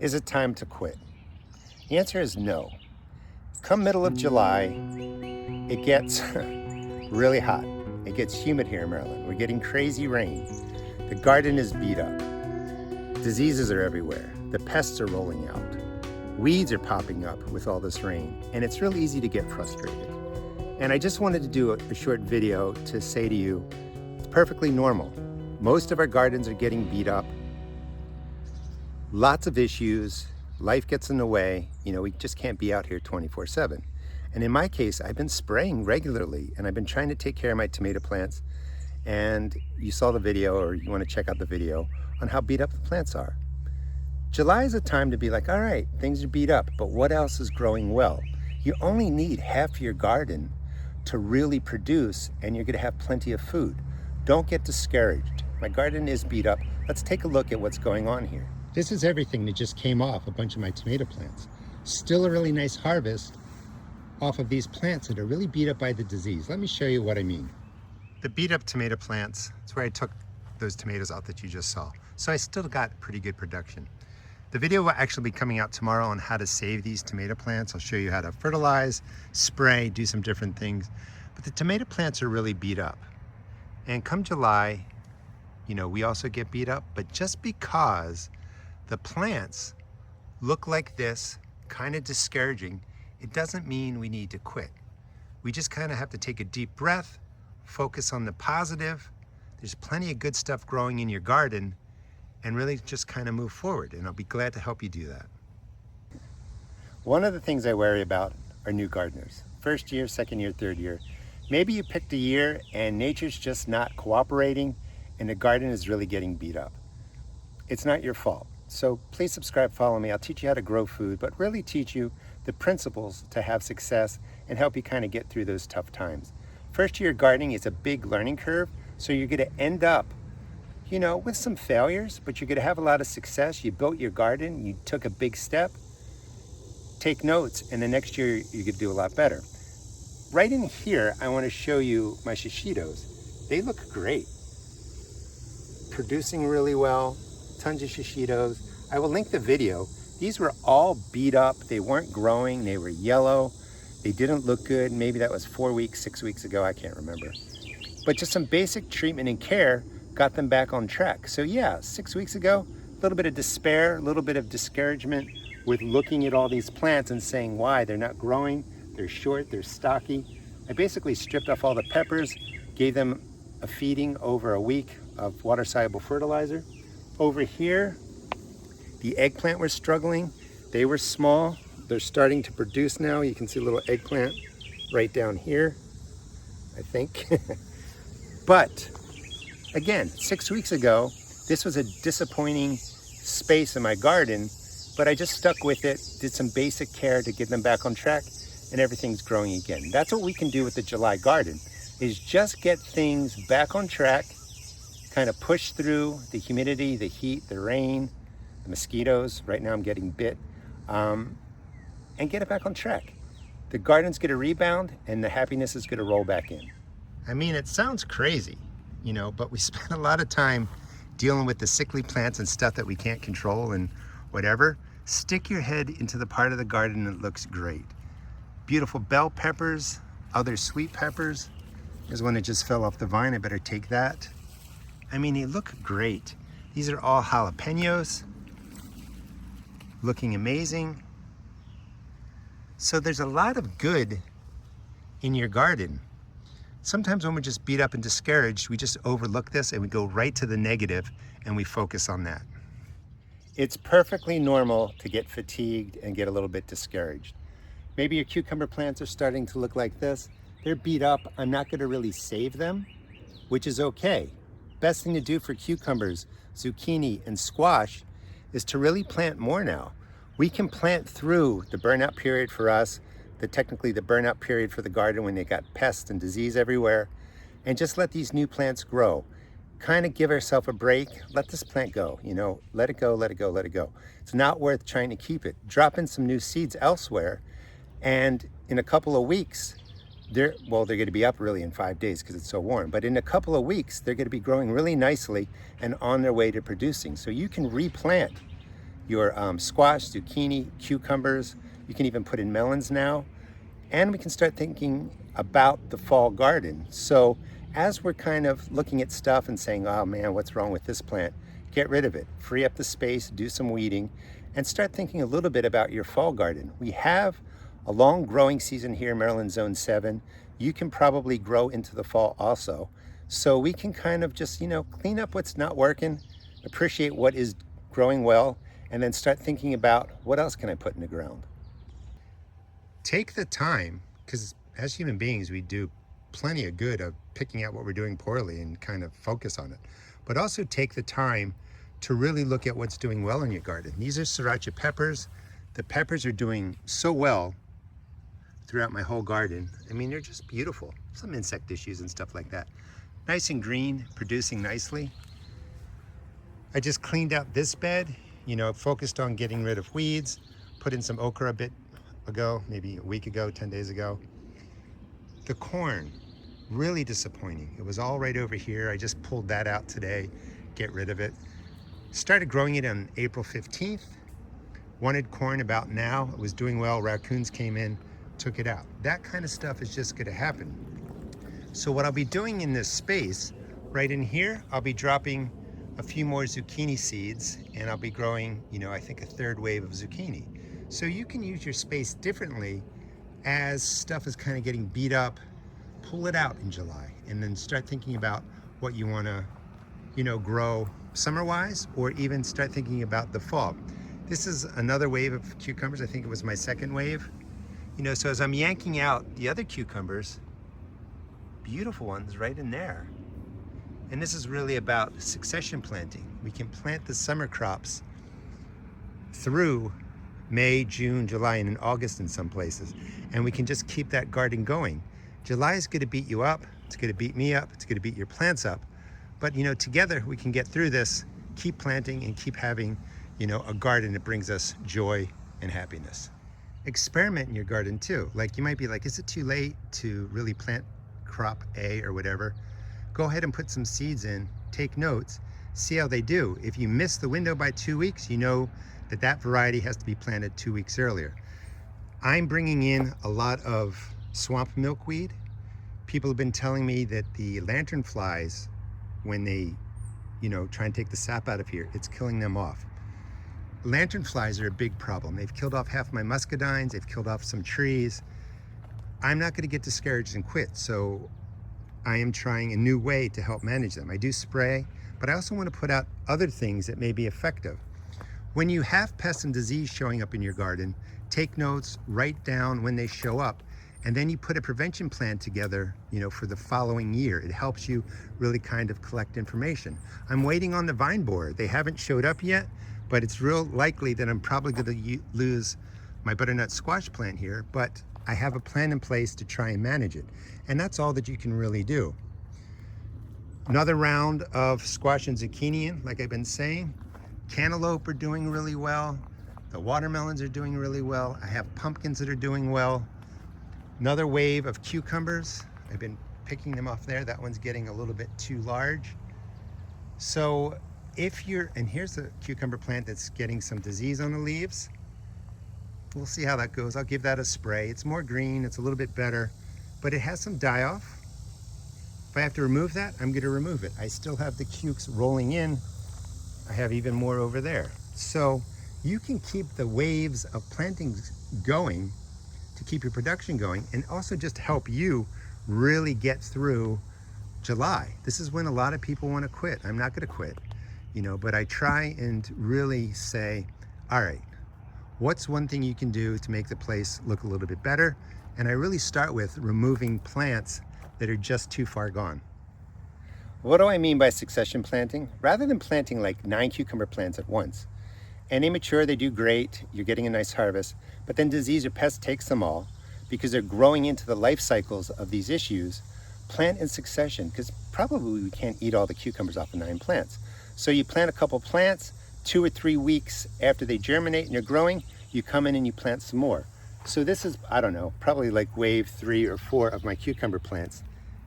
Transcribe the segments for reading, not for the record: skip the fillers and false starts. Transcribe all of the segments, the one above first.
Is it time to quit? The answer is no. Come middle of July, it gets really hot. It gets humid here in Maryland. We're getting crazy rain. The garden is beat up. Diseases are everywhere. The pests are rolling out. Weeds are popping up with all this rain, and it's really easy to get frustrated. And I just wanted to do a short video to say to you, it's perfectly normal. Most of our gardens are getting beat up. Lots of issues. Life gets in the way. We just can't be out here 24/7. And in my case, I've been spraying regularly, and I've been trying to take care of my tomato plants. And you saw the video, or you want to check out the video on how beat up the plants are. July is a time to be like, all right, things are beat up, but what else is growing well? You only need half your garden to really produce, and you're going to have plenty of food. Don't get discouraged. My garden is beat up. Let's take a look at what's going on here. This is everything that just came off a bunch of my tomato plants. Still a really nice harvest off of these plants that are really beat up by the disease. Let me show you what I mean. The beat up tomato plants, that's where I took those tomatoes out that you just saw. So I still got pretty good production. The video will actually be coming out tomorrow on how to save these tomato plants. I'll show you how to fertilize, spray, do some different things. But the tomato plants are really beat up. And come July, we also get beat up, but just because the plants look like this, kind of discouraging, it doesn't mean we need to quit. We just kind of have to take a deep breath, focus on the positive. There's plenty of good stuff growing in your garden, and really just kind of move forward. And I'll be glad to help you do that. One of the things I worry about are new gardeners. First year, second year, third year. Maybe you picked a year and nature's just not cooperating and the garden is really getting beat up. It's not your fault. So please subscribe, follow me. I'll teach you how to grow food, but really teach you the principles to have success and help you kind of get through those tough times. First year gardening is a big learning curve, so you're going to end up with some failures, but you're going to have a lot of success. You built your garden, you took a big step. Take notes, and the next year you're going to do a lot better. Right in here, I want to show you my shishitos. They look great. Producing really well, tons of shishitos. I will link the video. These were all beat up. They weren't growing. They were yellow. They didn't look good. Maybe that was 4 weeks, 6 weeks ago. I can't remember. But just some basic treatment and care got them back on track. So yeah, 6 weeks ago, a little bit of despair, a little bit of discouragement with looking at all these plants and saying why they're not growing, they're short, they're stocky. I basically stripped off all the peppers, gave them a feeding over a week of water-soluble fertilizer. Over here, the eggplant was struggling. They were small. They're starting to produce now. You can see a little eggplant right down here, I think. But again, 6 weeks ago, this was a disappointing space in my garden, but I just stuck with it, did some basic care to get them back on track, and everything's growing again. That's what we can do with the July garden, is just get things back on track, kind of push through the humidity, the heat, the rain, the mosquitoes. Right now I'm getting bit, and get it back on track. The garden's gonna rebound, and the happiness is gonna roll back in. I mean, it sounds crazy, but we spend a lot of time dealing with the sickly plants and stuff that we can't control and whatever. Stick your head into the part of the garden that looks great. Beautiful bell peppers, other sweet peppers. There's one that just fell off the vine. I better take that. I mean, they look great. These are all jalapenos, looking amazing. So there's a lot of good in your garden. Sometimes when we're just beat up and discouraged, we just overlook this and we go right to the negative and we focus on that. It's perfectly normal to get fatigued and get a little bit discouraged. Maybe your cucumber plants are starting to look like this. They're beat up. I'm not going to really save them, which is okay. Best thing to do for cucumbers, zucchini, and squash is to really plant more now. We can plant through the burnout period for us, technically the burnout period for the garden when they got pests and disease everywhere, and just let these new plants grow. Kind of give ourselves a break. Let this plant go, let it go, let it go, let it go. It's not worth trying to keep it. Drop in some new seeds elsewhere, and in a couple of weeks, they're going to be up really in 5 days because it's so warm, but in a couple of weeks, they're going to be growing really nicely and on their way to producing. So you can replant your squash, zucchini, cucumbers. You can even put in melons now. And we can start thinking about the fall garden. So as we're kind of looking at stuff and saying, oh man, what's wrong with this plant? Get rid of it, free up the space, do some weeding, and start thinking a little bit about your fall garden. We have a long growing season here in Maryland Zone 7. You can probably grow into the fall also. So we can kind of just, clean up what's not working, appreciate what is growing well, and then start thinking about what else can I put in the ground. Take the time, because as human beings, we do plenty of good of picking out what we're doing poorly and kind of focus on it. But also take the time to really look at what's doing well in your garden. These are sriracha peppers. The peppers are doing so well throughout my whole garden. I mean, they're just beautiful. Some insect issues and stuff like that. Nice and green, producing nicely. I just cleaned out this bed, focused on getting rid of weeds, put in some okra a bit ago, maybe a week ago, 10 days ago. The corn, really disappointing. It was all right over here. I just pulled that out today, get rid of it. Started growing it on April 15th. Wanted corn about now. It was doing well. Raccoons came in, took it out. That kind of stuff is just gonna happen. So what I'll be doing in this space, right in here, I'll be dropping a few more zucchini seeds, and I'll be growing, I think a third wave of zucchini. So you can use your space differently as stuff is kind of getting beat up. Pull it out in July and then start thinking about what you want to, grow summer-wise, or even start thinking about the fall. This is another wave of cucumbers. I think it was my second wave. So as I'm yanking out the other cucumbers, beautiful ones right in there. And this is really about succession planting. We can plant the summer crops through May, June, July, and in August in some places. And we can just keep that garden going. July is going to beat you up. It's going to beat me up. It's going to beat your plants up. But, together we can get through this, keep planting and keep having, a garden that brings us joy and happiness. Experiment in your garden too. Like you might be like, is it too late to really plant crop A or whatever? Go ahead and put some seeds in, take notes, see how they do. If you miss the window by 2 weeks, you know that variety has to be planted 2 weeks earlier. I'm bringing in a lot of swamp milkweed. People have been telling me that the lantern flies, when they, try and take the sap out of here, it's killing them off. Lantern flies are a big problem. They've killed off half my muscadines, they've killed off some trees. I'm not gonna get discouraged and quit, so I am trying a new way to help manage them. I do spray, but I also want to put out other things that may be effective. When you have pests and disease showing up in your garden, take notes, write down when they show up, and then you put a prevention plan together, for the following year. It helps you really kind of collect information. I'm waiting on the vine borer. They haven't showed up yet, but it's real likely that I'm probably going to lose my butternut squash plant here, but I have a plan in place to try and manage it. And that's all that you can really do. Another round of squash and zucchini in, like I've been saying. Cantaloupe are doing really well. The watermelons are doing really well. I have pumpkins that are doing well. Another wave of cucumbers. I've been picking them off there. That one's getting a little bit too large. So and here's a cucumber plant that's getting some disease on the leaves. We'll see how that goes. I'll give that a spray. It's more green, it's a little bit better, but it has some die-off. If I have to remove that, I'm gonna remove it. I still have the cukes rolling in. I have even more over there. So you can keep the waves of plantings going to keep your production going, and also just help you really get through July. This is when a lot of people want to quit. I'm not going to quit, but I try and really say, all right, what's one thing you can do to make the place look a little bit better? And I really start with removing plants that are just too far gone. What do I mean by succession planting? Rather than planting like 9 cucumber plants at once, and they mature, they do great, you're getting a nice harvest, but then disease or pest takes them all because they're growing into the life cycles of these issues. Plant in succession, because probably we can't eat all the cucumbers off of 9 plants. So you plant a couple plants, 2 or 3 weeks after they germinate and they're growing, you come in and you plant some more. So this is, I don't know, probably like wave 3 or 4 of my cucumber plants.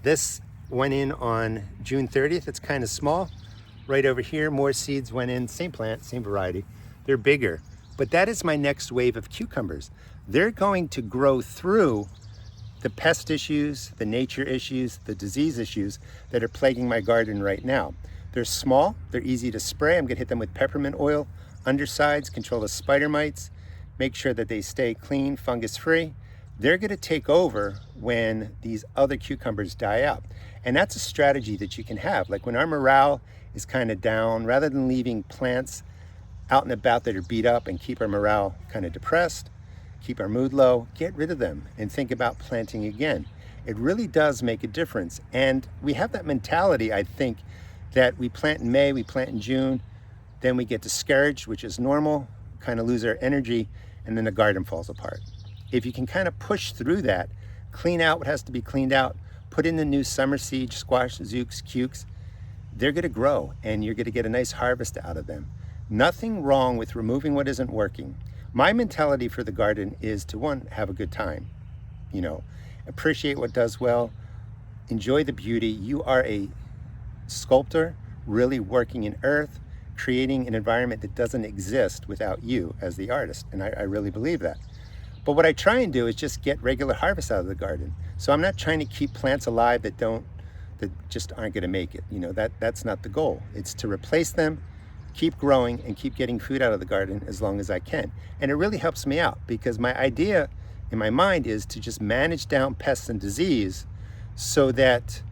This went in on June 30th, it's kind of small. Right over here, more seeds went in, same plant, same variety. they're bigger. But that is my next wave of cucumbers. They're going to grow through the pest issues, the nature issues, the disease issues that are plaguing my garden right now. They're small, they're easy to spray. I'm gonna hit them with peppermint oil, undersides, control the spider mites, make sure that they stay clean, fungus free. They're gonna take over when these other cucumbers die out. And that's a strategy that you can have. Like when our morale is kind of down, rather than leaving plants out and about that are beat up and keep our morale kind of depressed, keep our mood low, get rid of them and think about planting again. It really does make a difference. And we have that mentality, I think, that we plant in May, we plant in June, then we get discouraged, which is normal, kind of lose our energy, and then the garden falls apart. If you can kind of push through that, clean out what has to be cleaned out, put in the new summer seed, squash, zooks, cukes, they're gonna grow and you're gonna get a nice harvest out of them. Nothing wrong with removing what isn't working. My mentality for the garden is to, one, have a good time, appreciate what does well, enjoy the beauty. You are a sculptor really working in earth, creating an environment that doesn't exist without you as the artist. And I really believe that. But what I try and do is just get regular harvest out of the garden. So I'm not trying to keep plants alive that just aren't gonna make it. That's not the goal. It's to replace them, keep growing and keep getting food out of the garden as long as I can. And it really helps me out because my idea in my mind is to just manage down pests and disease so that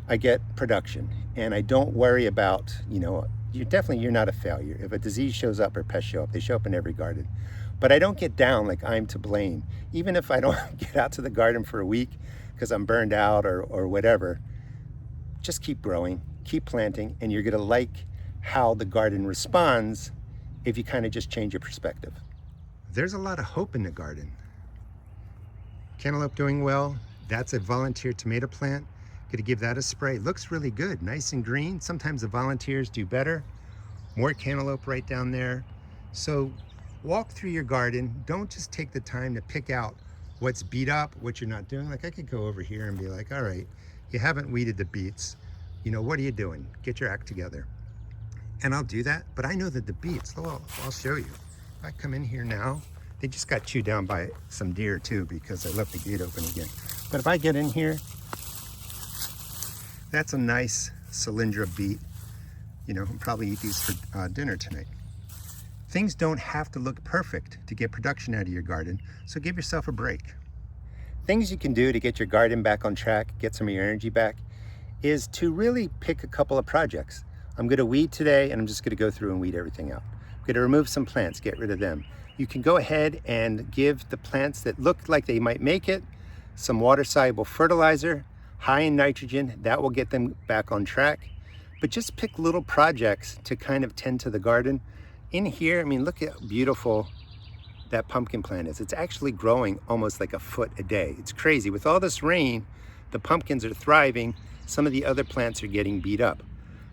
I get production and I don't worry about, you're not a failure. If a disease shows up or pests show up, they show up in every garden. But I don't get down like I'm to blame. Even if I don't get out to the garden for a week because I'm burned out or whatever, just keep growing, keep planting, and you're gonna like how the garden responds if you kind of just change your perspective. There's a lot of hope in the garden. Cantaloupe doing well. That's a volunteer tomato plant. Gonna give that a spray. Looks really good, nice and green. Sometimes the volunteers do better. More cantaloupe right down there. So walk through your garden. Don't just take the time to pick out what's beat up, what you're not doing. Like I could go over here and be like, all right, you haven't weeded the beets. What are you doing? Get your act together. And I'll do that, but I know that the beets, I'll show you. If I come in here now, they just got chewed down by some deer too because I left the gate open again. But if I get in here, that's a nice cylindra beet. I'll probably eat these for dinner tonight. Things don't have to look perfect to get production out of your garden, so give yourself a break. Things you can do to get your garden back on track, get some of your energy back, is to really pick a couple of projects. I'm gonna weed today and I'm just gonna go through and weed everything out. I'm gonna remove some plants, get rid of them. You can go ahead and give the plants that look like they might make it some water-soluble fertilizer, high in nitrogen, that will get them back on track. But just pick little projects to kind of tend to the garden. In here, look at how beautiful that pumpkin plant is. It's actually growing almost like a foot a day. It's crazy. With all this rain, the pumpkins are thriving. Some of the other plants are getting beat up.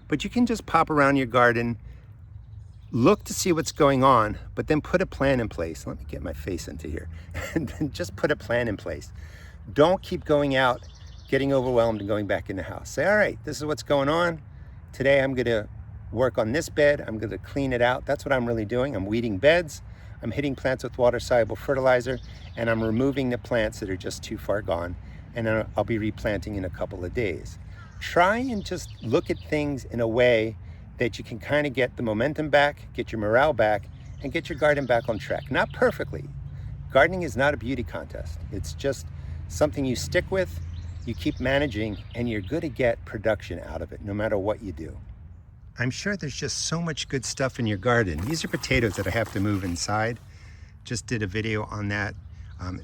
But you can just pop around your garden, look to see what's going on, but then put a plan in place. Let me get my face into here. And then just put a plan in place. Don't keep going out, getting overwhelmed and going back in the house. Say, all right, this is what's going on. Today I'm gonna work on this bed. I'm gonna clean it out. That's what I'm really doing. I'm weeding beds. I'm hitting plants with water-soluble fertilizer, and I'm removing the plants that are just too far gone. And then I'll be replanting in a couple of days. Try and just look at things in a way that you can kind of get the momentum back, get your morale back, and get your garden back on track. Not perfectly. Gardening is not a beauty contest. It's just something you stick with, you keep managing, and you're going to get production out of it, no matter what you do. I'm sure there's just so much good stuff in your garden. These are potatoes that I have to move inside. Just did a video on that.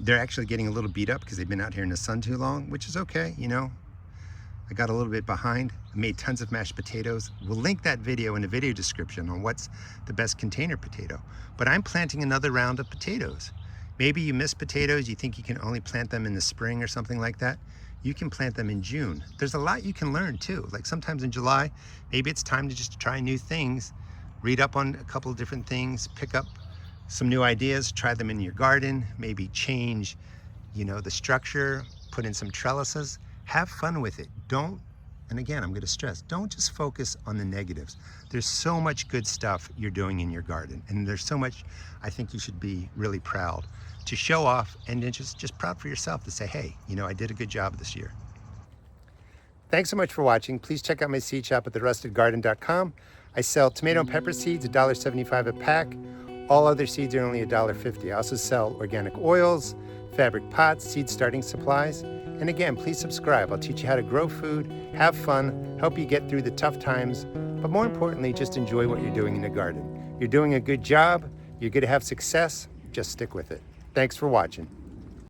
They're actually getting a little beat up because they've been out here in the sun too long, which is okay, I got a little bit behind. I made tons of mashed potatoes. We'll link that video in the video description on what's the best container potato. But I'm planting another round of potatoes. Maybe you miss potatoes, you think you can only plant them in the spring or something like that. You can plant them in June. There's a lot you can learn too. Like sometimes in July, maybe it's time to just try new things, read up on a couple of different things, pick up some new ideas, try them in your garden, maybe change, the structure, put in some trellises. Have fun with it. Don't And again, I'm going to stress, don't just focus on the negatives. There's so much good stuff you're doing in your garden, and there's so much I think you should be really proud to show off, and then just proud for yourself to say, hey, I did a good job this year. Thanks so much for watching. Please check out my seed shop at therustedgarden.com. I sell tomato and pepper seeds, $1.75 a pack. All other seeds are only $1.50. I also sell organic oils, fabric pots, seed starting supplies. And again, please subscribe. I'll teach you how to grow food, have fun, help you get through the tough times, but more importantly, just enjoy what you're doing in the garden. You're doing a good job. You're going to have success. Just stick with it. Thanks for watching.